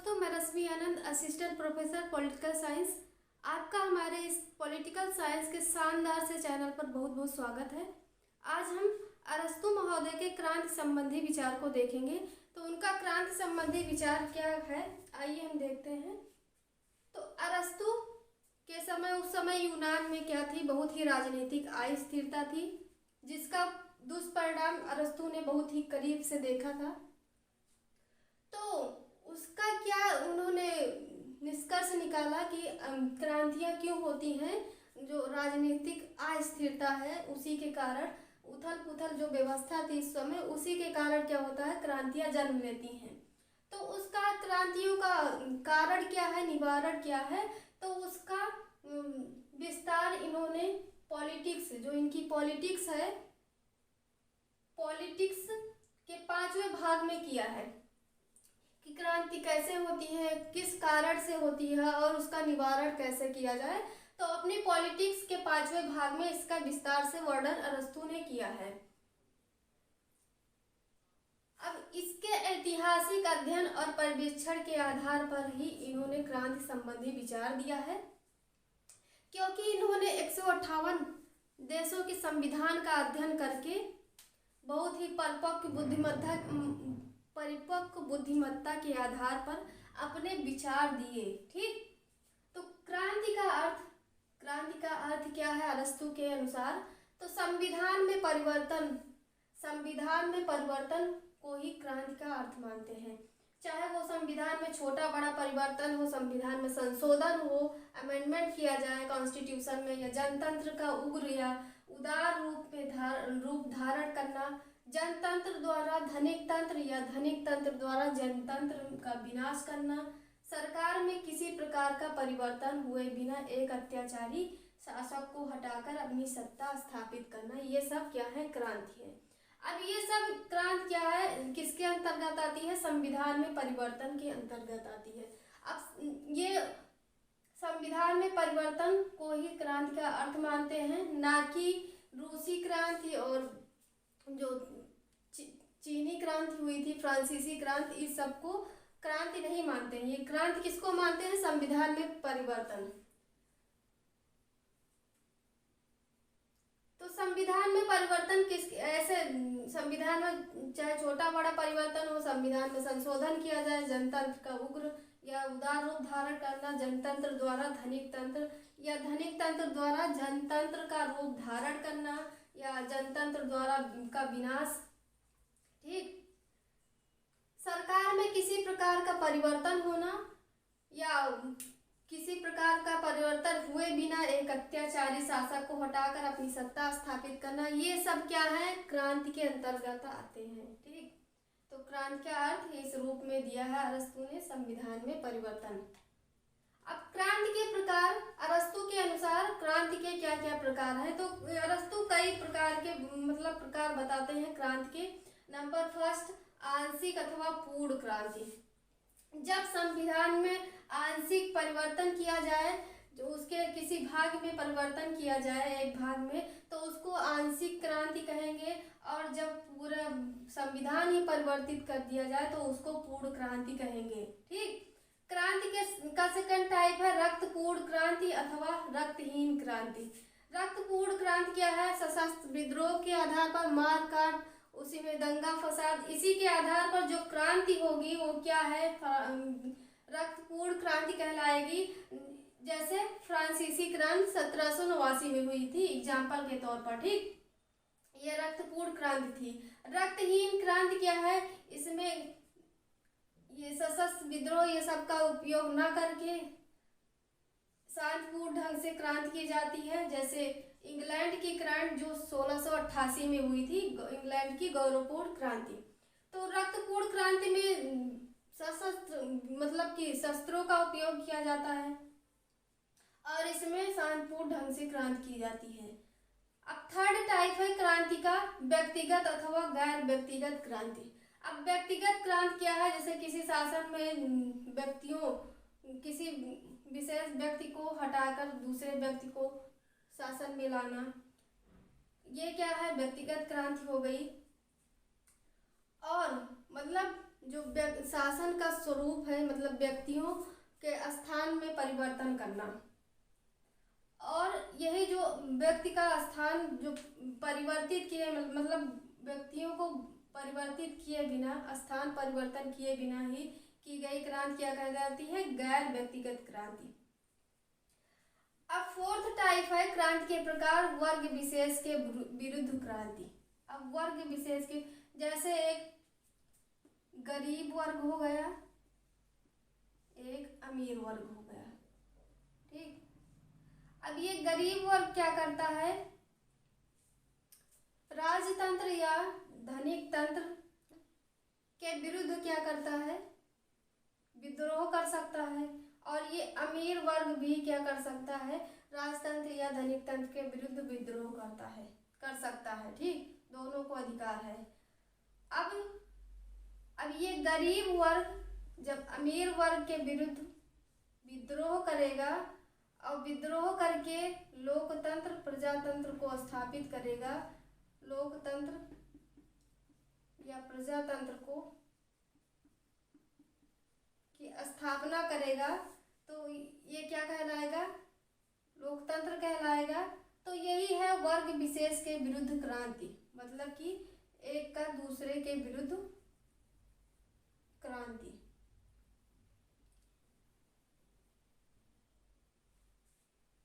दोस्तों, मैं रश्मि आनंद, assistant professor political science. आपका हमारे इस पॉलिटिकल साइंस के शानदार से चैनल पर बहुत बहुत स्वागत है। आज हम अरस्तु महोदय के क्रांति संबंधी विचार को देखेंगे। तो उनका क्रांति संबंधी विचार क्या है, आइए हम देखते हैं। तो अरस्तु के समय, उस समय यूनान में क्या थी, बहुत ही राजनीतिक अस्थिरता थी, जिसका दुष्परिणाम अरस्तु ने बहुत ही करीब से देखा था। तो उसका क्या उन्होंने निष्कर्ष निकाला कि क्रांतियां क्यों होती हैं, जो राजनीतिक अस्थिरता है उसी के कारण, उथल पुथल जो व्यवस्था थी इस समय, उसी के कारण क्या होता है, क्रांतियां जन्म लेती हैं। तो उसका क्रांतियों का कारण क्या है, निवारण क्या है, तो उसका विस्तार इन्होंने पॉलिटिक्स, जो इनकी पॉलिटिक्स है, पॉलिटिक्स के 5वें भाग में किया है कि क्रांति कैसे होती है, किस कारण से होती है और उसका निवारण कैसे किया जाए। तो अपनी पॉलिटिक्स के 5वें भाग में इसका विस्तार से वर्णन अरस्तु ने किया है। अब इसके ऐतिहासिक अध्ययन और पर्यवेक्षण के आधार पर ही इन्होंने क्रांति संबंधी विचार दिया है, क्योंकि इन्होंने 158 देशों के संविधान का अध्ययन करके बहुत ही परिपक्व बुद्धिमत्ता के आधार पर अपने विचार दिए। ठीक, तो क्रांति का अर्थ क्या है अरस्तु के अनुसार, तो संविधान में परिवर्तन को ही क्रांति का अर्थ मानते हैं। चाहे वो संविधान में छोटा बड़ा परिवर्तन हो, संविधान में संशोधन हो, अमेंडमेंट किया जाए कॉन्स्टिट्यूशन में, या जनतंत्र का उग्र या उदार रूप धारण करना, जनतंत्र द्वारा धनिक तंत्र या धनिक तंत्र द्वारा जनतंत्र का विनाश करना, सरकार में किसी प्रकार का परिवर्तन हुए बिना एक अत्याचारी शासक को हटाकर अपनी सत्ता स्थापित करना, ये सब क्या है, क्रांति है। अब ये सब क्रांति क्या है, किसके अंतर्गत आती है, संविधान में परिवर्तन के अंतर्गत आती है। अब ये संविधान में परिवर्तन को ही क्रांति का अर्थ मानते हैं, ना कि रूसी क्रांति और जो चीनी क्रांति हुई थी, फ्रांसीसी क्रांति, इस सबको क्रांति नहीं मानते हैं। ये क्रांति किसको मानते हैं, संविधान में परिवर्तन। तो संविधान में परिवर्तन संविधान में चाहे छोटा बड़ा परिवर्तन हो, संविधान में संशोधन किया जाए, जनतंत्र का उग्र या उदार रूप धारण करना, जनतंत्र द्वारा धनिक तंत्र या धनिक तंत्र द्वारा जनतंत्र का रूप धारण करना, या जनतंत्र द्वारा का विनाश। ठीक, सरकार में किसी प्रकार का परिवर्तन होना या किसी प्रकार का परिवर्तन हुए बिना एक अत्याचारी शासक को हटाकर अपनी सत्ता स्थापित करना, ये सब क्या है, क्रांति के अंतर्गत आते हैं। ठीक, तो क्रांति का अर्थ इस रूप में दिया है अरस्तु ने, संविधान में परिवर्तन। अब क्रांति के प्रकार, अरस्तु के अनुसार क्रांति के क्या क्या प्रकार हैं, तो अरस्तु कई प्रकार के प्रकार बताते हैं क्रांति के। नंबर फर्स्ट, आंशिक अथवा पूर्ण क्रांति। जब संविधान में आंशिक परिवर्तन किया जाए, जो उसके किसी भाग में परिवर्तन किया जाए, एक भाग में, तो उसको आंशिक क्रांति कहेंगे, और जब पूरा संविधान ही परिवर्तित कर दिया जाए तो उसको पूर्ण क्रांति कहेंगे। ठीक, क्रांति का सेकंड टाइप है रक्तपूर्ण क्रांति अथवा रक्तहीन क्रांति। रक्तपूर्ण क्रांति क्या है, सशस्त्र विद्रोह के आधार पर मार काट, उसी में दंगा फसाद, इसी के आधार पर जो क्रांति होगी वो क्या है, रक्तपूर्ण क्रांति कहलाएगी। जैसे फ्रांसीसी क्रांति 1789 में हुई थी, एग्जाम्पल के तौर पर। ठीक, ये रक्तपूर्ण क्रांति थी। रक्तहीन क्रांति क्या है, इसमें ये सशस्त्र विद्रोह ये सब का उपयोग न करके शांतिपूर्ण ढंग से क्रांति की जाती है। जैसे इंग्लैंड की क्रांति जो 1688 में हुई थी, इंग्लैंड की गौरवपूर्ण क्रांति। तो रक्तपूर्ण क्रांति में सशस्त्र कि शस्त्रों का उपयोग किया जाता है और इसमें शांतिपूर्ण ढंग से क्रांति की जाती है। अब थर्ड टाइप है क्रांति का व्यक्तिगत अथवा गैर व्यक्तिगत क्रांति। अब व्यक्तिगत क्रांति क्या है, जैसे किसी शासन में किसी विशेष व्यक्ति को हटाकर दूसरे व्यक्ति को शासन में लाना, ये क्या है, व्यक्तिगत क्रांति हो गई। और जो शासन का स्वरूप है, मतलब व्यक्तियों के स्थान में परिवर्तन करना। और यही जो व्यक्ति का स्थान जो परिवर्तित किए, मतलब व्यक्तियों को परिवर्तित किए बिना, स्थान परिवर्तन किए बिना ही की गई क्रांति क्या कही जाती है? गैर व्यक्तिगत क्रांति। अब फोर्थ टाइप है क्रांति के प्रकार, वर्ग विशेष के विरुद्ध क्रांति। अब वर्ग विशेष के, जैसे एक गरीब वर्ग हो गया, एक अमीर वर्ग हो गया, ठीक। अब ये गरीब वर्ग क्या करता है? राजतंत्र या धनिक तंत्र के विरुद्ध क्या करता है? विद्रोह कर सकता है। और ये अमीर वर्ग भी क्या कर सकता है? राजतंत्र या धनिक तंत्र के विरुद्ध विद्रोह कर सकता है, ठीक। दोनों को अधिकार है। अब ये गरीब वर्ग जब अमीर वर्ग के विरुद्ध विद्रोह करेगा और विद्रोह करके लोकतंत्र प्रजातंत्र को स्थापित करेगा, लोकतंत्र या प्रजातंत्र को की स्थापना करेगा, तो ये क्या कहलाएगा? लोकतंत्र कहलाएगा। तो यही है वर्ग विशेष के विरुद्ध क्रांति, मतलब कि एक का दूसरे के विरुद्ध क्रांति।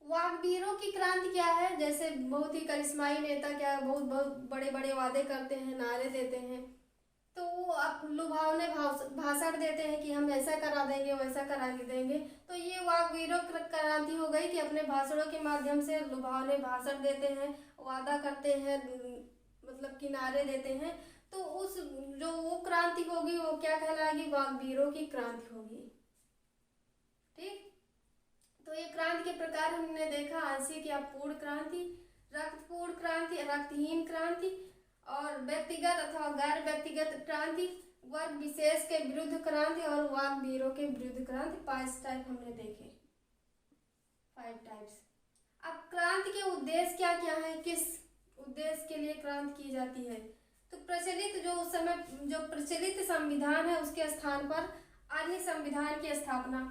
वाग्वीरों की क्रांति क्या है? जैसे बहुत ही करिश्माई नेता क्या बहुत बहुत बड़े बड़े वादे करते हैं, नारे देते हैं, तो वो आप लुभावने भाषण देते हैं कि हम ऐसा करा देंगे, वैसा करा देंगे। तो ये वाग्वीरों की क्रांति हो गई कि अपने भाषणों के माध्यम से लुभावने भाषण देते हैं, वादा करते हैं, मतलब कि नारे देते हैं। तो उस जो वो क्रांति होगी वो क्या कहलाएगी? वाग्वीरों की क्रांति होगी, ठीक। तो ये क्रांति के प्रकार हमने देखा, आंशिक या पूर्ण क्रांति, रक्तपूर्ण क्रांति, रक्तहीन क्रांति, और व्यक्तिगत अथवा गैर व्यक्तिगत क्रांति, वर्ग विशेष के विरुद्ध क्रांति और वाग्वीरों के विरुद्ध क्रांति। 5 टाइप हमने देखे, 5 टाइप्स। अब क्रांति के उद्देश्य क्या क्या है, किस उद्देश्य के लिए क्रांति की जाती है? तो प्रचलित जो उस समय जो प्रचलित संविधान है उसके स्थान पर अन्य संविधान की स्थापना।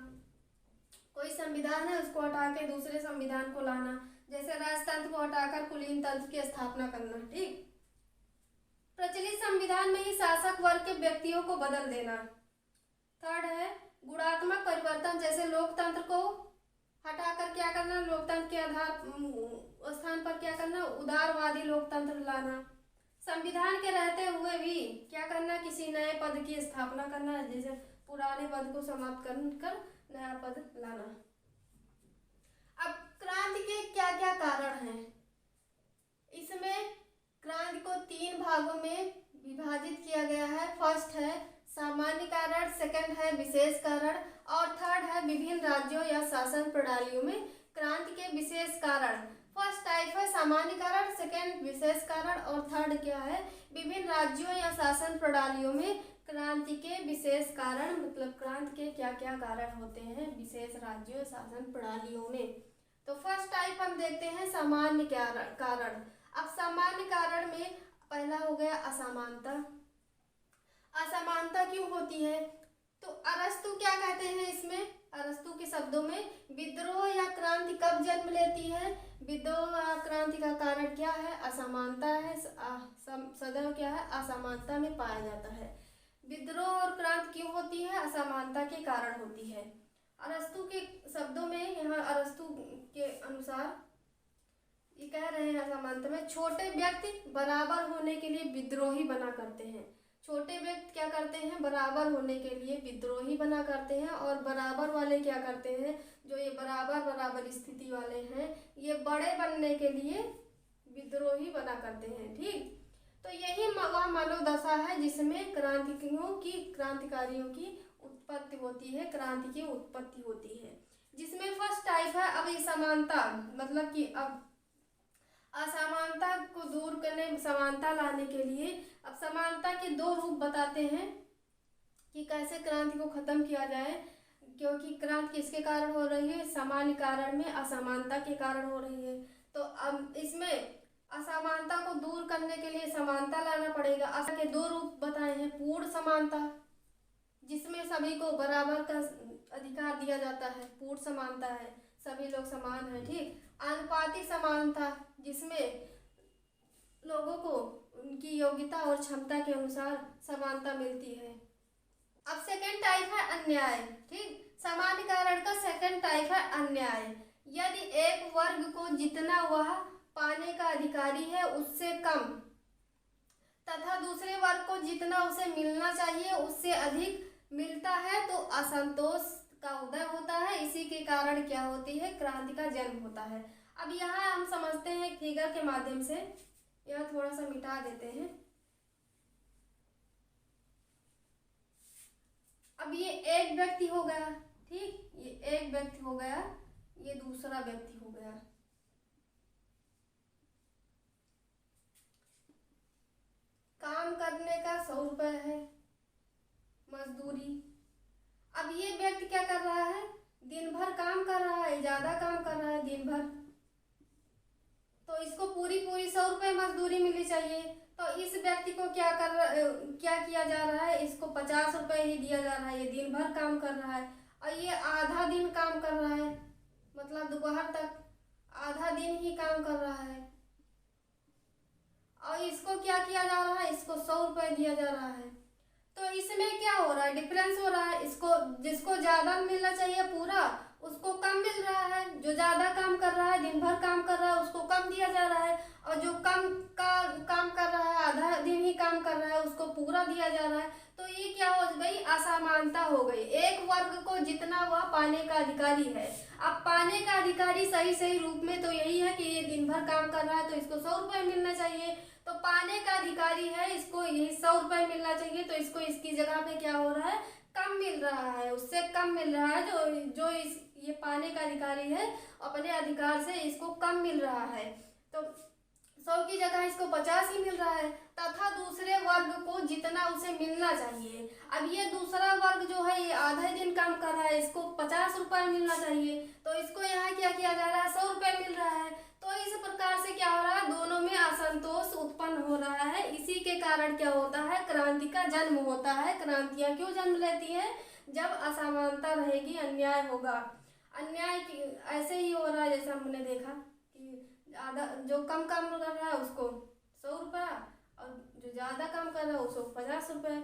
कोई संविधान है उसको हटा के दूसरे संविधान को लाना, जैसे राजतंत्र को हटाकर कुलीन तंत्र की स्थापना करना, ठीक। प्रचलित संविधान में ही शासक वर्ग के व्यक्तियों को बदल देना। थर्ड है गुणात्मक परिवर्तन, जैसे लोकतंत्र को हटाकर क्या करना? लोकतंत्र के आधार स्थान पर क्या करना? उदारवादी लोकतंत्र लाना। संविधान के रहते हुए भी क्या करना? किसी नए पद की स्थापना करना, जैसे पुराने पद को समाप्त कर नया पद लाना। अब क्रांति के क्या क्या कारण हैं? इसमें क्रांति को 3 भागों में विभाजित किया गया है। फर्स्ट है सामान्य कारण, सेकंड है विशेष कारण, और थर्ड है विभिन्न राज्यों या शासन प्रणालियों में क्रांति के विशेष कारण। फर्स्ट टाइप है सामान्य कारण, सेकंड विशेष कारण, और थर्ड क्या है? विभिन्न राज्यों या शासन प्रणालियों में क्रांति के विशेष कारण। मतलब क्रांति के क्या क्या कारण होते हैं विशेष राज्यों शासन प्रणालियों में। तो फर्स्ट टाइप हम देखते हैं सामान्य कारण। अब सामान्य कारण में पहला हो गया असमानता। असमानता क्यों होती है? तो अरस्तु क्या कहते हैं इसमें? अरस्तु के शब्दों में विद्रोह या क्रांति कब जन्म लेती है? विद्रोह या क्रांति का कारण क्या है? असमानता है। सदैव क्या है? असमानता में पाया जाता है। विद्रोह और क्रांति क्यों होती है? असमानता के कारण होती है। अरस्तु के शब्दों में, यहाँ अरस्तु के अनुसार ये कह रहे हैं असमानता में छोटे व्यक्ति बराबर होने के लिए विद्रोही बना करते हैं। छोटे व्यक्ति क्या करते हैं? बराबर होने के लिए विद्रोही बना करते हैं, और बराबर वाले क्या करते हैं? जो ये बराबर स्थिति वाले हैं ये बड़े बनने के लिए विद्रोही बना करते हैं, ठीक। तो यही वह मनोदशा है जिसमें क्रांतिकारियों की उत्पत्ति होती है, क्रांति की उत्पत्ति होती है। जिसमें फर्स्ट टाइप है अब ये समानता, मतलब कि अब असमानता को दूर करने, समानता लाने के लिए अब समानता के 2 रूप बताते हैं कि कैसे क्रांति को खत्म किया जाए। क्योंकि क्रांति किसके कारण हो रही है? सामान्य कारण में असमानता के कारण हो रही है। तो अब इसमें असमानता को दूर करने के लिए समानता लाना पड़ेगा। असमानता के 2 रूप बताए हैं, पूर्ण समानता जिसमें सभी को बराबर का अधिकार दिया जाता है, पूर्ण समानता है, सभी लोग समान हैं, ठीक। आनुपातिक समानता, जिसमें लोगों को उनकी योग्यता और क्षमता के अनुसार समानता मिलती है। अब सेकंड टाइप है अन्याय, ठीक। सामान्य कारण का सेकंड टाइप है अन्याय। यदि एक वर्ग को जितना वह पाने का अधिकारी है उससे कम तथा दूसरे वर्ग को जितना उसे मिलना चाहिए उससे अधिक मिलता है तो असंतोष का उदय होता है। इसी के कारण क्या होती है, क्रांति का जन्म होता है। अब यहाँ हम समझते हैं फिगर के माध्यम से, यह थोड़ा सा मिटा देते हैं। अब ये एक व्यक्ति हो गया, ठीक, ये एक व्यक्ति हो गया, ये दूसरा व्यक्ति हो गया। काम करने का 100 रुपये है मजदूरी। अब ये व्यक्ति क्या कर रहा है, दिन भर काम कर रहा है, ज्यादा काम कर रहा है दिन भर, तो इसको पूरी 100 रुपये मजदूरी मिलनी चाहिए। तो इस व्यक्ति को क्या किया जा रहा है, इसको 50 रुपये ही दिया जा रहा है। ये दिन भर काम कर रहा है और ये आधा दिन काम कर रहा है, मतलब दोपहर तक आधा दिन ही काम कर रहा है, और इसको क्या किया जा रहा है, इसको 100 रुपये दिया जा रहा है। तो इसमें क्या हो रहा है, डिफरेंस हो रहा है। इसको जिसको ज्यादा मिलना चाहिए पूरा, उसको कम मिल रहा है। जो ज्यादा काम कर रहा है, दिन भर काम कर रहा है, उसको कम दिया जा रहा है, और जो कम काम कर रहा है, आधा दिन ही काम कर रहा है, उसको पूरा दिया जा रहा है। तो ये क्या हो गई, असमानता हो गई। एक वर्ग को जितना वह पाने का अधिकारी है। अब पाने का अधिकारी सही रूप में तो यही है कि ये दिन भर काम कर रहा है तो इसको 100 रुपये मिलना चाहिए। तो पाने का अधिकारी है, इसको यही 100 रुपये मिलना चाहिए, तो इसको इसकी जगह पे क्या हो रहा है, कम मिल रहा है, उससे कम मिल रहा है। जो ये पाने का अधिकारी है अपने अधिकार से इसको कम मिल रहा है, तो 100 की जगह इसको 50 ही मिल रहा है। तथा दूसरे वर्ग को जितना उसे मिलना चाहिए। अब ये दूसरा वर्ग जो है ये आधा दिन काम कर रहा है, इसको 50 रुपये मिलना चाहिए, तो इसको यहाँ क्या किया जा रहा है, 100 रुपये मिल रहा है। तो इस प्रकार से क्या हो रहा है, दोनों में असंतोष उत्पन्न हो रहा है। इसी के कारण क्या होता है, क्रांति का जन्म होता है। क्रांतियां क्यों जन्म लेती है, जब असमानता रहेगी, अन्याय होगा। अन्याय ऐसे ही हो रहा है, जैसा हमने देखा कि आधा जो कम काम कर रहा है उसको 100 रुपया, और जो ज्यादा काम कर रहा है उसको 50 रुपये।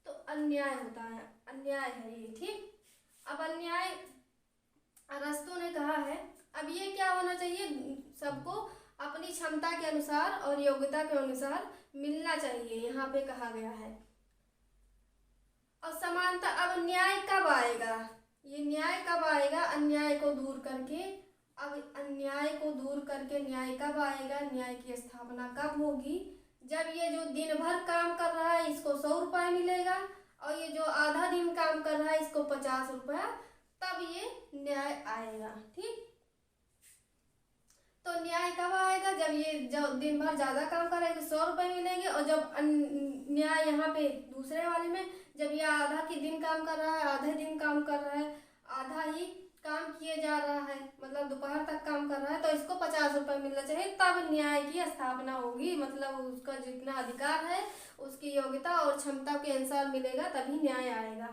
तो अन्याय होता है, अन्याय है ये, ठीक। अब अन्याय अरस्तु ने कहा है। अब ये क्या होना चाहिए, सबको अपनी क्षमता के अनुसार और योग्यता के अनुसार मिलना चाहिए, यहाँ पे कहा गया है। और समानता, अब न्याय कब आएगा, ये न्याय कब आएगा, अन्याय को दूर करके। अब अन्याय को दूर करके न्याय कब आएगा, न्याय की स्थापना कब होगी, जब ये जो दिन भर काम कर रहा है इसको 100 रुपये मिलेगा, और ये जो आधा दिन काम कर रहा है इसको 50 रुपया, तब ये न्याय आएगा, ठीक। तो न्याय कब आएगा, जब ये जब दिन भर ज्यादा काम करेगा 100 रुपये मिलेंगे, और जब न्याय यहाँ पे दूसरे वाले में जब ये आधा की दिन काम कर रहा है, आधे दिन काम कर रहा है, आधा ही काम किए जा रहा है, मतलब दोपहर तक काम कर रहा है, तो इसको 50 रुपये मिलना चाहिए, तब न्याय की स्थापना होगी। मतलब उसका जितना अधिकार है उसकी योग्यता और क्षमता के अनुसार मिलेगा, तभी न्याय आएगा।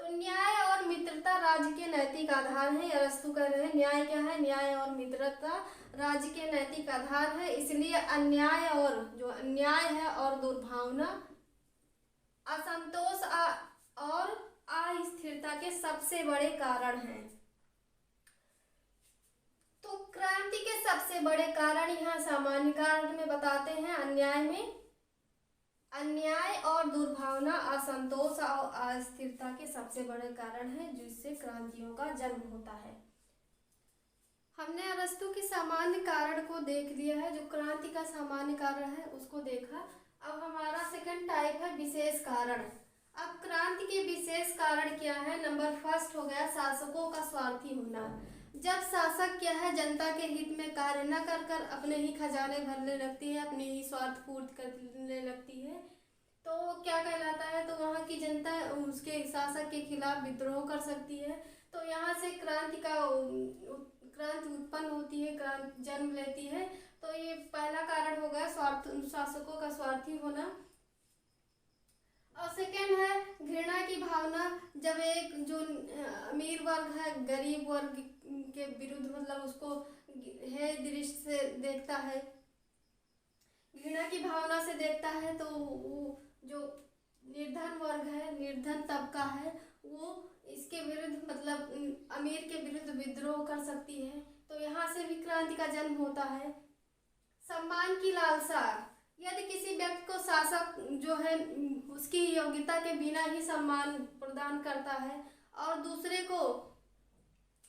तो न्याय और मित्रता राज्य के नैतिक आधार है। अरस्तु कह रहे हैं न्याय क्या है, न्याय और मित्रता राज्य के नैतिक आधार है। इसलिए अन्याय और जो अन्याय है और दुर्भावना, असंतोष और अस्थिरता के सबसे बड़े कारण हैं। तो क्रांति के सबसे बड़े कारण यहाँ सामान्य कारण में बताते हैं। अन्याय में अन्याय और दुर्भावना, असंतोष और अस्थिरता के सबसे बड़े कारण हैं, जिससे क्रांतियों का जन्म होता है। हमने अरस्तु के सामान्य कारण को देख लिया है, जो क्रांति का सामान्य कारण है उसको देखा। अब हमारा सेकंड टाइप है विशेष कारण। अब क्रांति के विशेष कारण क्या है, नंबर फर्स्ट हो गया शासकों का स्वार्थी होना। जब शासक क्या है, जनता के हित में कार्य न कर कर अपने ही खजाने भरने लगती है, अपने ही स्वार्थ पूर्ति करने लगती है, तो क्या कहलाता है, तो वहाँ की जनता उसके शासक के खिलाफ विद्रोह कर सकती है। तो यहाँ से क्रांति उत्पन्न होती है, क्रांति जन्म लेती है। तो ये पहला कारण हो गया शासकों का स्वार्थी होना। और सेकेंड है घृणा की भावना। जब एक जो अमीर वर्ग है गरीब वर्ग के विरुद्ध मतलब उसको है दृष्टि से देखता है, घृणा की भावना से देखता है, तो वो जो निर्धन वर्ग है, निर्धन तबका है, वो इसके विरुद्ध मतलब अमीर के विरुद्ध विद्रोह कर सकती है। तो यहाँ से भी क्रांति का जन्म होता है। सम्मान की लालसा। यदि किसी व्यक्ति को शासक जो है उसकी योग्यता के बिना ही सम्मान प्रदान करता है और दूसरे को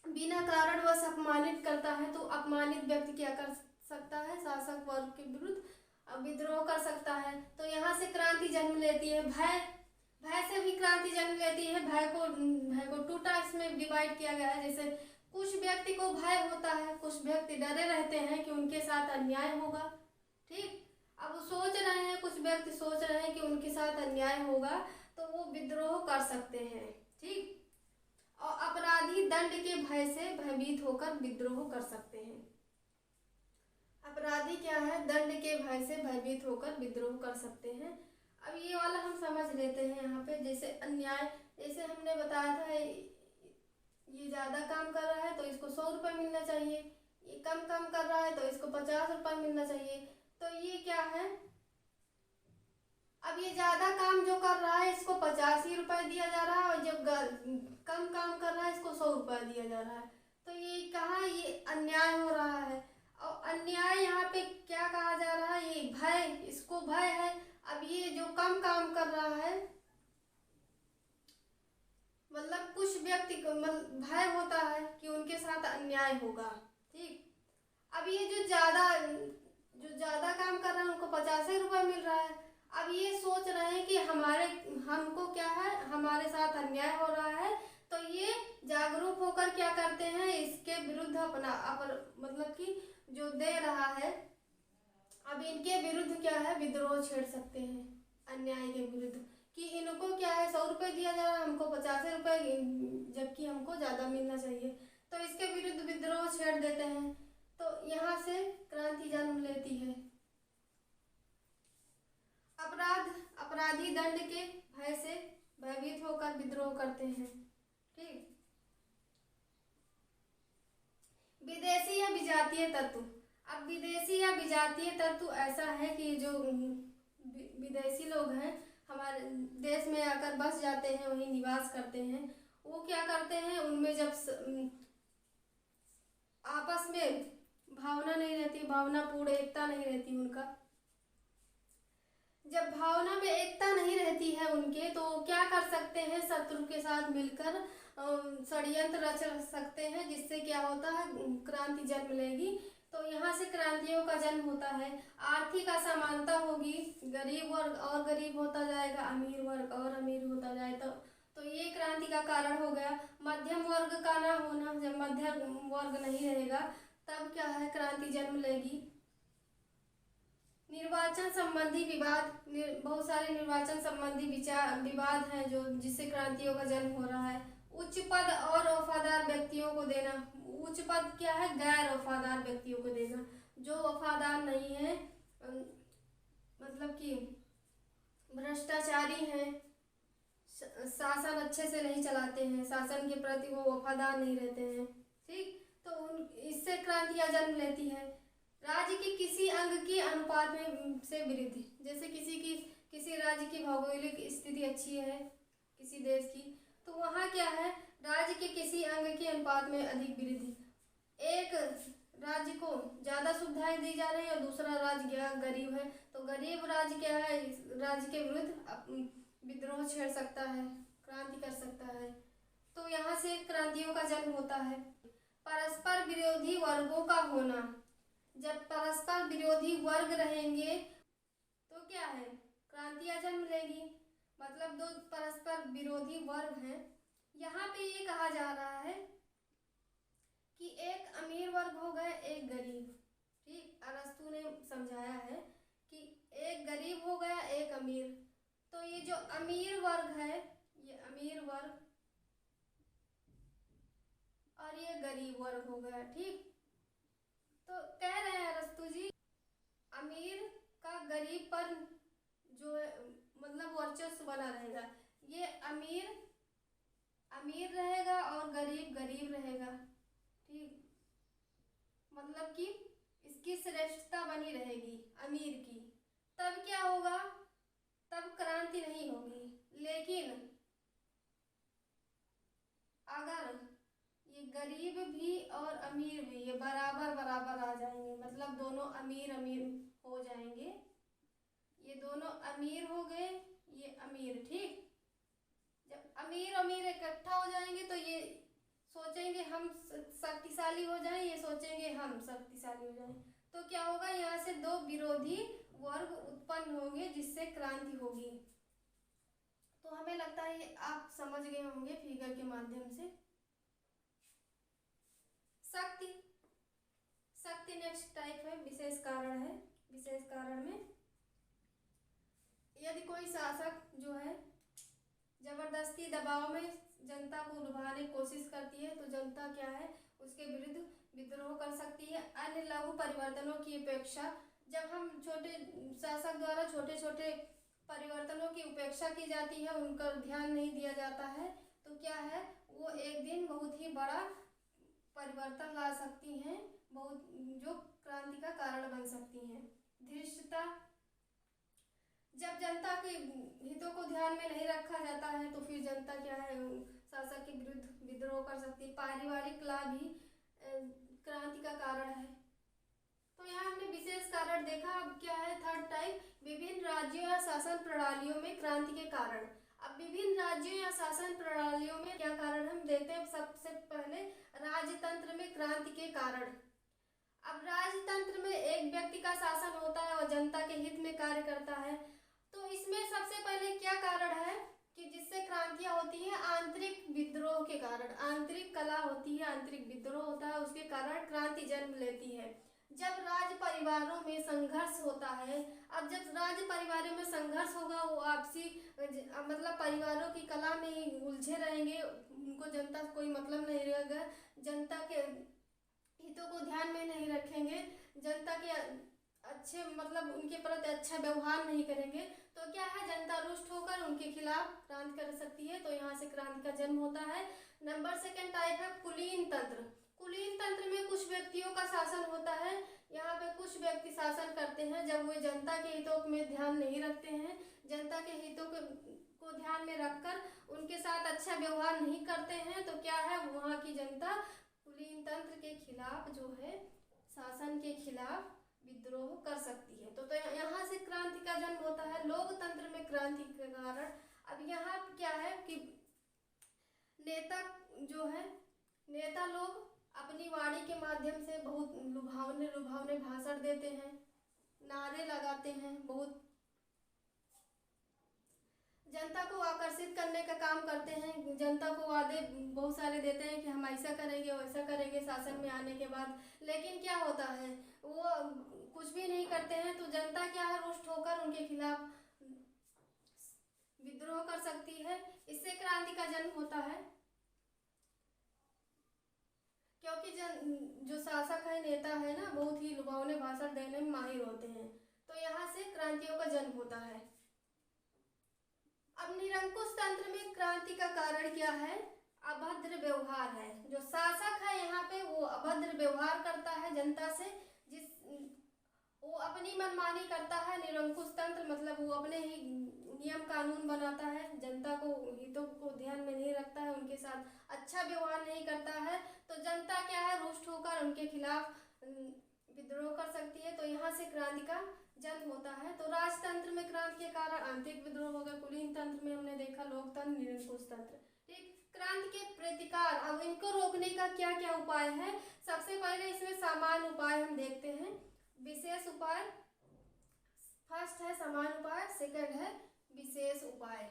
बिना कारणवश अपमानित करता है, तो अपमानित व्यक्ति क्या कर सकता है, शासक वर्ग के विरुद्ध विद्रोह कर सकता है। तो यहाँ से क्रांति जन्म लेती है। भय, भय से भी क्रांति जन्म लेती है। भय को टूटा इसमें डिवाइड किया गया है। जैसे कुछ व्यक्ति को भय होता है, कुछ व्यक्ति डरे रहते हैं कि उनके साथ अन्याय होगा। ठीक, अब वो सोच रहे हैं, कुछ व्यक्ति सोच रहे हैं कि उनके साथ अन्याय होगा, तो वो विद्रोह कर सकते हैं। ठीक, और अपराधी दंड के भय से भयभीत होकर विद्रोह कर सकते हैं। अपराधी क्या है, दंड के भय से भयभीत होकर विद्रोह कर सकते हैं। अब ये वाला हम समझ लेते हैं। यहाँ पे जैसे अन्याय, जैसे हमने बताया था ये ज़्यादा काम कर रहा है तो इसको 100 रुपये मिलना चाहिए, ये कम काम कर रहा है तो इसको 50 रुपये मिलना चाहिए। तो ये क्या है, अब ये ज़्यादा काम जो कर रहा है इसको 50 ही रुपये दिया जा रहा है और जब कम काम कर रहा है इसको 100 रुपये दिया जा रहा है। तो ये कहाँ, ये अन्याय हो रहा है। और अन्याय यहाँ पे क्या कहा जा रहा है, ये भय, इसको भय है। अब ये जो कम काम कर रहा है मतलब कुछ व्यक्ति को भय होता है कि उनके साथ अन्याय होगा। ठीक, अब ये जो ज़्यादा काम कर रहा है उनको 50 रुपये मिल रहा है। अब ये सोच रहे हैं कि हमको क्या है, हमारे साथ अन्याय हो रहा है, तो ये जागरूक होकर क्या करते हैं, इसके विरुद्ध मतलब कि जो दे रहा है, अब इनके विरुद्ध क्या है, विद्रोह छेड़ सकते हैं अन्याय के विरुद्ध, कि इनको क्या है 100 रुपये दिया जा रहा है, हमको 50 रुपये, जबकि हमको ज़्यादा मिलना चाहिए। तो इसके विरुद्ध विद्रोह छेड़ देते हैं। तो यहाँ से क्रांति जन्म लेती है। अपराधी दंड के भय से भयभीत होकर विद्रोह करते हैं। ठीक, विदेशी या विजातीय तत्व। अब विदेशी या विजातीय तत्व ऐसा है कि जो विदेशी लोग हैं हमारे देश में आकर बस जाते हैं, वहीं निवास करते हैं, वो क्या करते हैं, उनमें जब आपस में भावना नहीं रहती, भावनापूर्ण एकता नहीं रहती उनका, जब भावना में एकता नहीं रहती है उनके, तो क्या कर सकते हैं, शत्रु के साथ मिलकर षड्यंत्र रच सकते हैं, जिससे क्या होता है, क्रांति जन्म लेगी। तो यहाँ से क्रांतियों का जन्म होता है। आर्थिक असमानता होगी, गरीब वर्ग और गरीब होता जाएगा, अमीर वर्ग और अमीर होता जाए, तो ये क्रांति का कारण हो गया। मध्यम वर्ग का ना होना, जब मध्यम वर्ग नहीं रहेगा तब क्या है, क्रांति जन्म लेगी। निर्वाचन संबंधी विवाद, बहुत सारे निर्वाचन संबंधी विवाद हैं जो जिससे क्रांतियों का जन्म हो रहा है। उच्च पद और वफादार व्यक्तियों को देना। उच्च पद क्या है, गैर वफादार व्यक्तियों को देना, जो वफादार नहीं है, मतलब कि भ्रष्टाचारी हैं, शासन अच्छे से नहीं चलाते हैं, शासन के प्रति वो वफादार नहीं रहते हैं। ठीक, तो इससे क्रांतियाँ जन्म लेती है। राज्य के किसी अंग की अनुपात में से वृद्धि, जैसे किसी राज्य की भौगोलिक स्थिति अच्छी है किसी देश की, तो वहाँ क्या है, राज्य के किसी अंग के अनुपात में अधिक वृद्धि। एक राज्य को ज़्यादा सुविधाएं दी जा रही है और दूसरा राज्य गरीब है, तो गरीब राज्य क्या है, राज्य के विरुद्ध विद्रोह छेड़ सकता है, क्रांति कर सकता है। तो यहाँ से क्रांतियों का जन्म होता है। परस्पर विरोधी वर्गों का होना। जब परस्पर विरोधी वर्ग रहेंगे तो क्या है, क्रांतियाँ जन्म लेगी। मतलब दो परस्पर विरोधी वर्ग हैं। यहाँ पे ये कहा जा रहा है कि एक अमीर वर्ग हो गए, एक गरीब। ठीक, अरस्तु ने समझाया है कि एक गरीब हो गया, एक अमीर। तो ये जो अमीर वर्ग है, ये अमीर वर्ग और ये गरीब वर्ग हो गया। ठीक, तो कह रहे हैं अरस्तु जी, अमीर का गरीब पर जो है मतलब वर्चस्व बना रहेगा। ये अमीर अमीर रहेगा और गरीब गरीब रहेगा। ठीक, मतलब कि इसकी श्रेष्ठता बनी रहेगी अमीर की। तब क्या होगा, तब क्रांति नहीं होगी। लेकिन अगर ये गरीब भी और अमीर भी ये बराबर बराबर आ जाएंगे, मतलब दोनों अमीर अमीर हो जाएंगे, ये दोनों अमीर हो गए, ये अमीर। ठीक, जब अमीर अमीर इकट्ठा हो जाएंगे तो ये सोचेंगे हम शक्तिशाली हो जाएं, ये सोचेंगे हम शक्तिशाली हो जाएं, तो क्या होगा, यहाँ से दो विरोधी वर्ग उत्पन्न होंगे जिससे क्रांति होगी। तो हमें लगता है ये आप समझ गए होंगे फिगर के माध्यम से। शक्ति शक्ति नेक्स्ट टाइप है, विशेष कारण है। विशेष कारण में यदि कोई शासक जो है जबरदस्ती दबाव में जनता को लुभाने की कोशिश करती है तो जनता क्या है, उसके विरुद्ध विद्रोह कर सकती है। अन्य लघु परिवर्तनों की उपेक्षा, जब हम छोटे शासक द्वारा छोटे छोटे परिवर्तनों की उपेक्षा की जाती है, उनका ध्यान नहीं दिया जाता है, तो क्या है, वो एक दिन बहुत ही बड़ा परिवर्तन ला सकती हैं, बहुत जो क्रांति का कारण बन सकती हैं। धृष्टता, जब जनता के हितों को ध्यान में नहीं रखा जाता है तो फिर जनता क्या है, शासक के विरुद्ध विद्रोह कर सकती है। पारिवारिक लाभ भी क्रांति का कारण है। तो यहाँ हमने विशेष कारण देखा। अब क्या है थर्ड टाइप, विभिन्न राज्यों या शासन प्रणालियों में क्रांति के कारण। अब विभिन्न राज्यों या शासन प्रणालियों में क्या कारण हम देखते हैं। सबसे पहले राजतंत्र में क्रांति के कारण। अब राजतंत्र में एक व्यक्ति का शासन होता है और जनता के हित में कार्य करता है, तो इसमें सबसे पहले क्या कारण है कि जिससे क्रांतियां होती है, आंतरिक विद्रोह के कारण। आंतरिक कला होती है, आंतरिक विद्रोह होता है, उसके कारण क्रांति जन्म लेती है। जब राज परिवारों में संघर्ष होता है, अब जब राज परिवारों में संघर्ष होगा, वो आपसी मतलब परिवारों की कला में ही उलझे रहेंगे, उनको जनता से कोई मतलब नहीं रहेगा, जनता के हितों को ध्यान में नहीं रखेंगे, जनता के अच्छे मतलब उनके प्रति अच्छा व्यवहार नहीं करेंगे, तो क्या है, जनता रुष्ट होकर उनके खिलाफ क्रांति कर सकती है। तो यहाँ से क्रांति का जन्म होता है। नंबर सेकंड टाइप है कुलीन तंत्र। कुलीन तंत्र में कुछ व्यक्तियों का शासन होता है। यहाँ पे कुछ व्यक्ति शासन करते हैं जब वे जनता के हितों में ध्यान नहीं रखते हैं, जनता के हितों को ध्यान में रखकर उनके साथ अच्छा व्यवहार नहीं करते हैं, तो क्या है, वहाँ की जनता कुलीन तंत्र के खिलाफ जो है, शासन के खिलाफ विद्रोह कर सकती है। तो यहाँ से क्रांति का जन्म होता है। लोकतंत्र में क्रांति के कारण, अब यहाँ क्या है कि नेता जो है, नेता लोग अपनी वाणी के माध्यम से बहुत लुभावने लुभावने भाषण देते हैं, नारे लगाते हैं, बहुत जनता को आकर्षित करने का काम करते हैं, जनता को वादे बहुत सारे देते हैं कि हम ऐसा करेंगे वैसा करेंगे शासन में आने के बाद। लेकिन क्या होता है, वो कुछ भी नहीं करते हैं, तो जनता क्या है, रुष्ट होकर उनके खिलाफ विद्रोह कर सकती है। इससे क्रांति का जन्म होता है, क्योंकि जो शासक है, नेता है ना, बहुत ही लुभावने भाषण देने में माहिर होते हैं, तो यहाँ से क्रांतियों का जन्म होता है। अब निरंकुश तंत्र में क्रांति का कारण क्या है, अभद्र व्यवहार है। जो शासक है यहाँ पे वो अभद्र व्यवहार करता है जनता से, वो अपनी मनमानी करता है। निरंकुश तंत्र मतलब वो अपने ही नियम कानून बनाता है, जनता को हितों को ध्यान में नहीं रखता है, उनके साथ अच्छा व्यवहार नहीं करता है, तो जनता क्या है, रुष्ट होकर उनके खिलाफ विद्रोह कर सकती है। तो यहाँ से क्रांति का जन्म होता है। तो राजतंत्र में क्रांति के कारण आंतरिक विद्रोह होगा। कुलीन तंत्र में हमने देखा लोकतंत्र, निरंकुश तंत्र। ठीक, क्रांति के प्रतिकार, अब इनको रोकने का क्या क्या उपाय है। सबसे पहले इसमें सामान्य उपाय हम देखते हैं, विशेष उपाय। फर्स्ट है सामान्य उपाय, सेकंड है विशेष उपाय।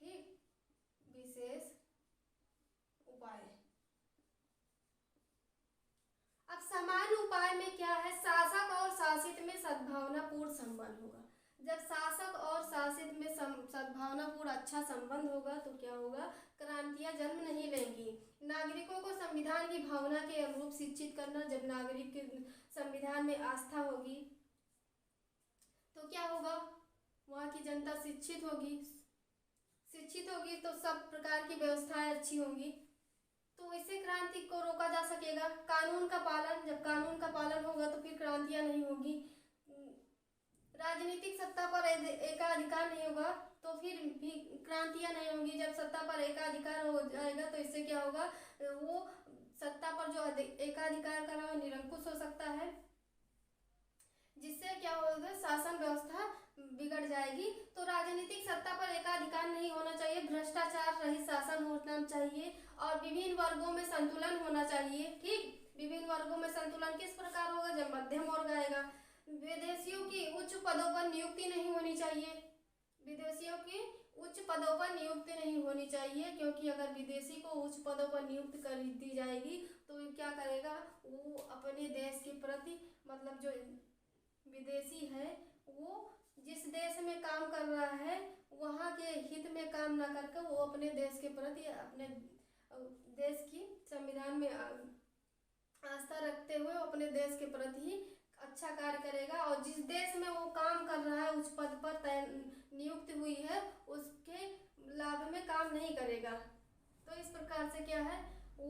ठीक, विशेष उपाय। अब सामान्य उपाय में क्या है, शासक और शासित में सद्भावनापूर्ण संबंध होगा। जब शासक और शासित में सद्भावनापूर्ण अच्छा संबंध होगा तो क्या होगा, क्रांतियां जन्म नहीं लेंगी। नागरिकों को संविधान की भावना के अनुरूप शिक्षित करना, जब नागरिक के संविधान में आस्था होगी तो क्या होगा, वहाँ की जनता शिक्षित होगी तो सब प्रकार की व्यवस्थाएं अच्छी होंगी। तो इससे क्रांति को रोका जा सकेगा। कानून का पालन, जब कानून का पालन होगा तो फिर क्रांतियां नहीं होगी। राजनीतिक सत्ता पर एकाधिकार नहीं होगा तो फिर भी क्रांतियां नहीं होंगी। जब सत्ता पर एकाधिकार हो जाएगा तो इससे क्या होगा, वो सत्ता पर जो एकाधिकार का वो निरंकुश हो सकता है, जिससे क्या होगा, शासन व्यवस्था बिगड़ जाएगी। तो राजनीतिक सत्ता पर एकाधिकार नहीं होना चाहिए, भ्रष्टाचार रहित शासन होना चाहिए और विभिन्न वर्गों में संतुलन होना चाहिए। ठीक, विभिन्न वर्गों में संतुलन किस प्रकार होगा, जब मध्यम वर्ग आएगा। विदेशियों की उच्च पदों पर नियुक्ति नहीं होनी चाहिए, विदेशियों की उच्च पदों पर नियुक्ति नहीं होनी चाहिए, क्योंकि अगर विदेशी को उच्च पदों पर नियुक्त कर दी जाएगी तो क्या करेगा, वो अपने देश के प्रति, मतलब जो विदेशी है वो जिस देश में काम कर रहा है वहाँ के हित में काम ना करके वो अपने देश के प्रति, अपने देश की संविधान में आस्था रखते हुए अपने देश के प्रति ही अच्छा कार्य करेगा। और जिस देश में वो काम कर रहा है, उस पद पर नियुक्त हुई है, उसके लाभ में काम नहीं करेगा। तो इस प्रकार से क्या है, वो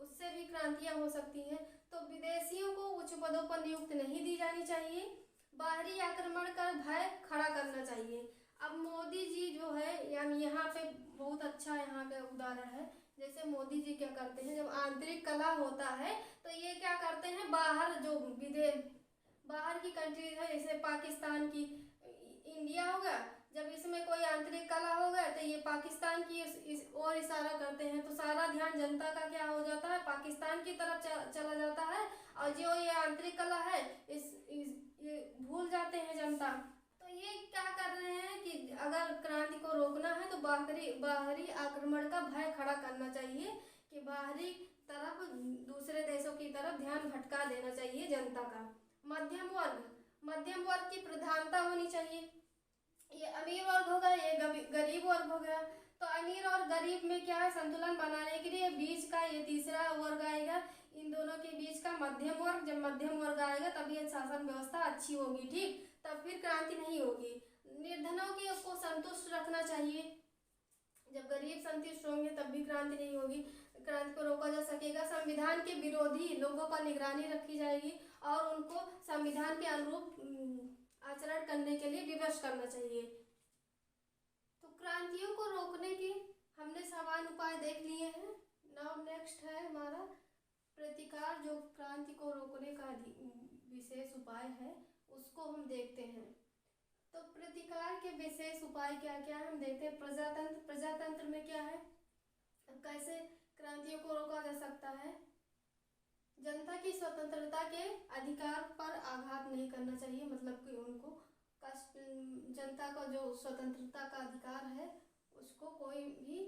उससे भी क्रांतियां हो सकती हैं। तो विदेशियों को उच्च पदों पर नियुक्त नहीं दी जानी चाहिए। बाहरी आक्रमण का भय खड़ा करना चाहिए। अब मोदी जी जो है, यानी यहाँ पे बहुत अच्छा यहाँ का उदाहरण है। जैसे मोदी जी क्या करते हैं, जब आंतरिक कलह होता है तो ये क्या करते हैं, बाहर जो बाहर की कंट्रीज है, जैसे पाकिस्तान की, इंडिया होगा, जब इसमें कोई आंतरिक कलह हो गया तो ये पाकिस्तान की इस ओर इशारा करते हैं, तो सारा ध्यान जनता का क्या हो जाता है, पाकिस्तान की तरफ चला जाता है और जो ये आंतरिक कलह है ये भूल जाते हैं जनता। तो ये क्या कर रहे हैं कि अगर क्रांति को रोकना है तो बाहरी आक्रमण का भय खड़ा करना चाहिए, कि बाहरी तरफ दूसरे देशों की तरफ ध्यान भटका देना चाहिए जनता का। मध्यम वर्ग की प्रधानता होनी चाहिए। ये अमीर वर्ग होगा, ये गरीब वर्ग हो गया। तो अमीर और गरीब में क्या है, संतुलन बनाने के लिए बीच का ये तीसरा वर्ग आएगा, इन दोनों के बीच का मध्यम वर्ग। जब मध्यम वर्ग आएगा तभी ये शासन व्यवस्था अच्छी होगी। ठीक, तब फिर क्रांति नहीं होगी। निर्धनों की को संतुष्ट रखना चाहिए। जब गरीब संतुष्ट होंगे तब भी क्रांति नहीं होगी, क्रांति को रोका जा सकेगा। संविधान के विरोधी लोगों पर निगरानी रखी जाएगी और उनको संविधान के अनुरूप आचरण करने के लिए विवश करना चाहिए। तो क्रांतियों को रोकने की हमने सामान्य उपाय देख लिए हैं। नाउ नेक्स्ट है हमारा प्रतिकार, जो क्रांति को रोकने का विशेष उपाय है उसको हम देखते हैं। तो प्रतिकार के विशेष उपाय क्या क्या है हम देखते हैं। प्रजातंत्र में क्या है, कैसे क्रांतियों को रोका जा सकता है। जनता की स्वतंत्रता के अधिकार पर आघात नहीं करना चाहिए, मतलब कि उनको कष्ट, जनता का जो स्वतंत्रता का अधिकार है उसको कोई भी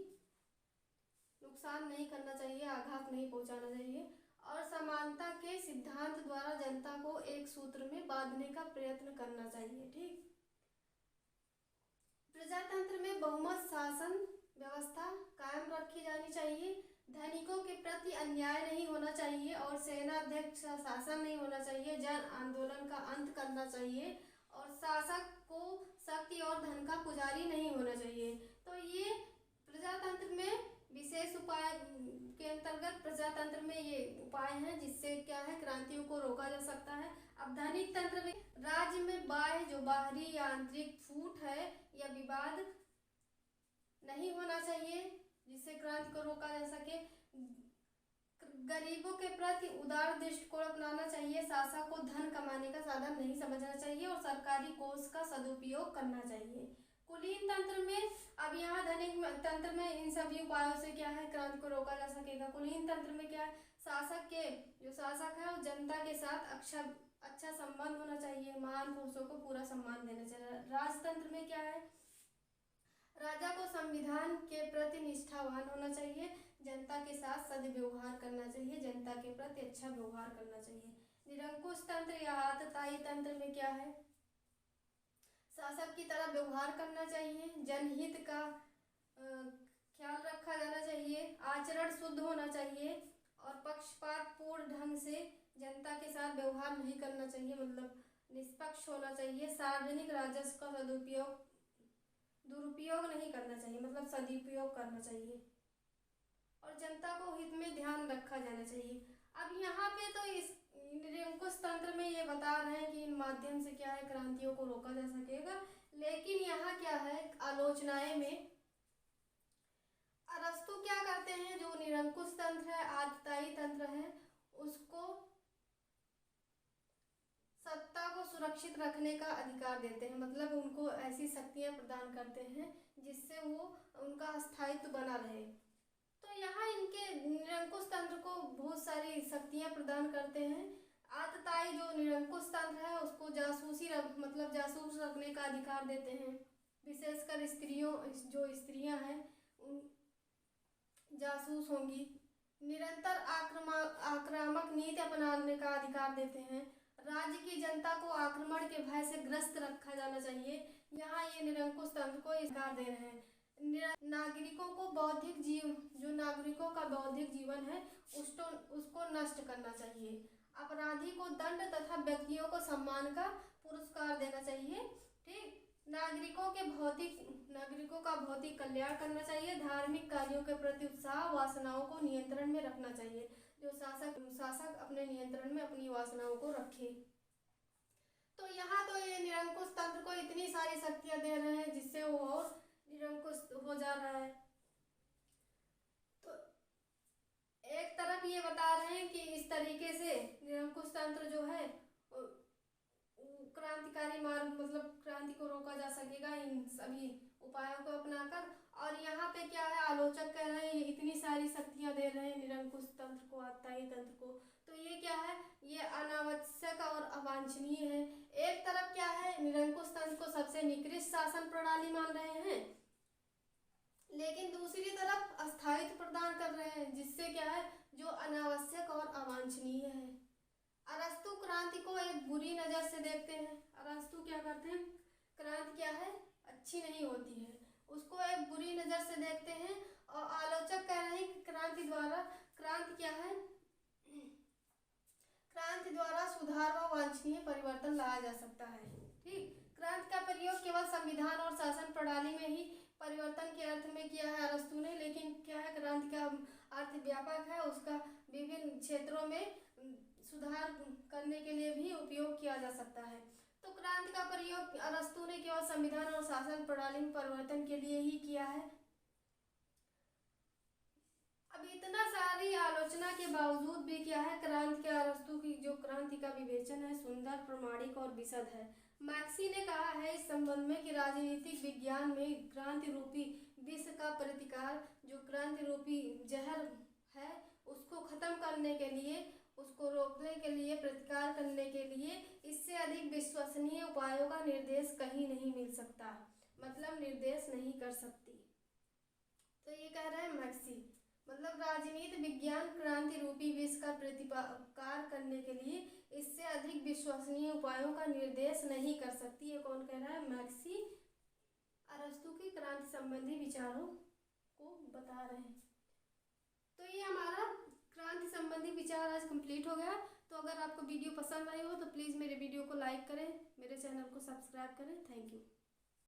नुकसान नहीं करना चाहिए, आघात नहीं पहुंचाना चाहिए। और समानता के सिद्धांत द्वारा जनता को एक सूत्र में बांधने का प्रयत्न करना चाहिए। ठीक, प्रजातंत्र में बहुमत शासन व्यवस्था कायम रखी जानी चाहिए। धनिकों के प्रति अन्याय नहीं होना चाहिए और सेनाध्यक्ष शासन नहीं होना चाहिए। जन आंदोलन का अंत करना चाहिए और शासक को शक्ति और धन का पुजारी नहीं होना चाहिए। तो ये प्रजातंत्र में विशेष उपाय के अंतर्गत प्रजातंत्र में ये उपाय हैं जिससे क्या है, क्रांतियों को रोका जा सकता है। अब धनिक तंत्र में राज्य में बाह्य जो बाहरी या आंतरिक फूट है या विवाद नहीं होना चाहिए जिससे क्रांति को रोका जा सके। गरीबों के प्रति उदार दृष्टिकोण अपनाना चाहिए। शासक को धन कमाने का साधन नहीं समझना चाहिए और सरकारी कोष का सदुपयोग करना चाहिए। कुलीन तंत्र में, अब यहाँ धनिक तंत्र में इन सभी उपायों से क्या है, क्रांति को रोका जा सकेगा। कुलीन तंत्र में क्या है, जो शासक है वो जनता के साथ अच्छा संबंध होना चाहिए, महान पुरुषों को पूरा सम्मान देना चाहिए। राजतंत्र में क्या है, राजा को संविधान के प्रति निष्ठावान होना चाहिए, जनता के साथ सद्व्यवहार करना चाहिए, जनता के प्रति अच्छा व्यवहार करना चाहिए। निरंकुश तंत्र या हातताई तंत्र में क्या है, शासक की तरह व्यवहार करना चाहिए, जनहित का ख्याल रखा जाना चाहिए, आचरण शुद्ध होना चाहिए और पक्षपात पूर्ण ढंग से जनता के साथ व्यवहार नहीं करना चाहिए, मतलब निष्पक्ष होना चाहिए, सार्वजनिक राजस्व का दुरुपयोग नहीं करना चाहिए, मतलब सदुपयोग करना चाहिए, और जनता को हित में ध्यान रखा जाना चाहिए। अब यहाँ पे तो इस निरंकुश तंत्र में ये बता रहे हैं कि इन माध्यम से क्या है, क्रांतियों को रोका जा सकेगा। लेकिन यहाँ क्या है, आलोचनाएं में अरस्तु क्या करते हैं, जो निरंकुश तंत्र है, आततायी तंत्र है, उसको सत्ता को सुरक्षित रखने का अधिकार देते हैं, मतलब उनको ऐसी शक्तियां प्रदान करते हैं जिससे वो उनका स्थायित्व बना रहे। तो यहाँ इनके निरंकुश तंत्र को बहुत सारी शक्तियां प्रदान करते हैं। आतताई जो निरंकुश तंत्र है उसको मतलब जासूस रखने का अधिकार देते हैं, विशेषकर जो स्त्रियां हैं उन जासूस होंगी। निरंतर आक्रामक नीति अपनाने का अधिकार देते हैं। राज्य की जनता को आक्रमण के भय से ग्रस्त रखा जाना चाहिए। यहाँ ये निरंकुश तंत्र को अधिकार दे रहे हैं। नागरिकों को नागरिकों का बौद्धिक जीवन है उसको नष्ट करना चाहिए। अपराधी को दंड तथा व्यक्तियों को सम्मान का पुरस्कार देना चाहिए। ठीक, नागरिकों का भौतिक कल्याण करना चाहिए। धार्मिक कार्यों के प्रति उत्साह, वासनाओं को नियंत्रण में रखना चाहिए। जो शासक अपने नियंत्रण में अपनी वासनाओं को रखे। तो यहाँ तो ये निरंकुश तंत्र को इतनी सारी शक्तियां दे रहे हैं जिससे वो और निरंकुश हो जा रहा है। तो एक तरफ ये बता रहे हैं कि इस तरीके से निरंकुश तंत्र जो है क्रांतिकारी मार्ग, मतलब क्रांति को रोका जा सकेगा इन सभी उपायों को अपनाकर। और यहाँ पे क्या है, आलोचक कह रहे हैं ये इतनी सारी शक्तियां दे रहे हैं निरंकुश तंत्र को, आततायी तंत्र को, तो ये क्या है, ये अनावश्यक और अवांछनीय है। एक तरफ क्या है, निरंकुश तंत्र को सबसे निकृष्ट शासन प्रणाली मान रहे हैं, लेकिन दूसरी तरफ अस्थायित्व प्रदान कर रहे हैं जिससे क्या है, जो अनावश्यक और अवांछनीय है। अरस्तु क्रांति को एक बुरी नज़र से देखते हैं। अरस्तु क्या करते हैं, क्रांति क्या है, अच्छी नहीं होती है, उसको एक बुरी नज़र से देखते हैं। और आलोचक कह रहे हैं कि क्रांति द्वारा सुधार व वांछनीय परिवर्तन लाया जा सकता है। ठीक, क्रांति का प्रयोग केवल संविधान और शासन प्रणाली में ही परिवर्तन के अर्थ में किया है अरस्तु ने, लेकिन क्या है, क्रांति का अर्थ व्यापक है, उसका विभिन्न क्षेत्रों में सुधार करने के लिए भी उपयोग किया जा सकता है। तो क्रांति का प्रयोग अरस्तु ने केवल संविधान और शासन प्रणाली में परिवर्तन के लिए ही किया है। अब इतना सारी आलोचना के बावजूद भी क्या है, अरस्तु की जो क्रांति का विवेचन है सुंदर, प्रामाणिक और विशद है। मैक्सी ने कहा है इस संबंध में कि राजनीतिक विज्ञान में क्रांति रूपी विष का प्रतिकार, जो क्रांति रूपी जहर है उसको खत्म करने के लिए, उसको रोकने के लिए, प्रतिकार करने के लिए इससे अधिक विश्वसनीय उपायों का निर्देश कहीं नहीं मिल सकता, मतलब निर्देश नहीं कर सकती। तो ये कह रहे हैं मैक्सी, मतलब राजनीति विज्ञान क्रांति रूपी विष का प्रतिकार करने के लिए इससे अधिक विश्वसनीय उपायों का निर्देश नहीं कर सकती। ये कौन कह रहा है, मैक्सी अरस्तु की क्रांति संबंधी विचारों को बता रहे हैं। तो ये हमारा क्रांति संबंधी विचार आज कंप्लीट हो गया। तो अगर आपको वीडियो पसंद आई हो तो प्लीज़ मेरे वीडियो को लाइक करें, मेरे चैनल को सब्सक्राइब करें। Thank you.